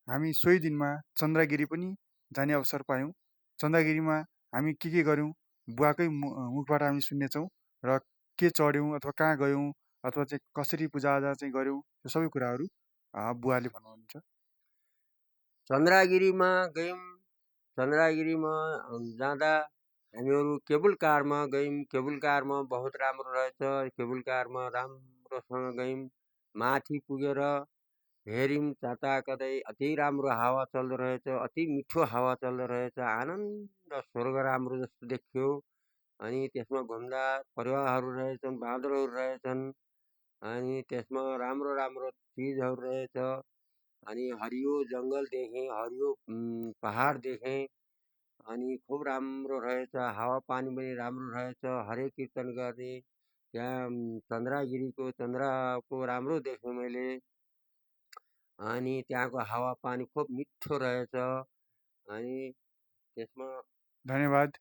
हामी सोही दिनमा चन्द्रगिरी पनि जाने अवसर पायौँ। चन्द्रगिरीमा हामी के गर्यौँ बुवाकै मुखबाट हामी सुन्नेछौँ र के चढ्यौँ अथवा कहाँ गयौँ अथवा चाहिँ कसरी पूजाआजा चाहिँ गऱ्यौँ त्यो सबै कुराहरू बुवाले भन्नुहुन्छ। चन्द्रगिरीमा गयौँ। चन्द्रगिरीमा जाँदा हामीहरू केबुल कारमा गयौँ। केबुल कारमा बहुत राम्रो रहेछ। केबुल कारमा राम्रोसँग गयौँ। माथि पुगेर हेऱ्यौँ जताकतै अति राम्रो हावा चल्दो रहेछ। अति मिठो हावा चल्दो रहेछ। आनन्द स्वर्ग राम्रो जस्तो देखियो। अनि त्यसमा घुम्दा परेवाहरू रहेछन्, बाँदरहरू रहेछन्। अनि त्यसमा राम्रो राम्रो चिजहरू रहेछ। अनि हरियो जङ्गल देखेँ, हरियो पहाड देखेँ। अनि खुब राम्रो रहेछ। हावापानी पनि राम्रो रहेछ। हरे कीर्तन गर्ने त्यहाँ चन्द्रको राम्रो देखेँ मैले। अनि त्यहाँको हावापानी खुब मिठो रहेछ। अनि त्यसमा धन्यवाद।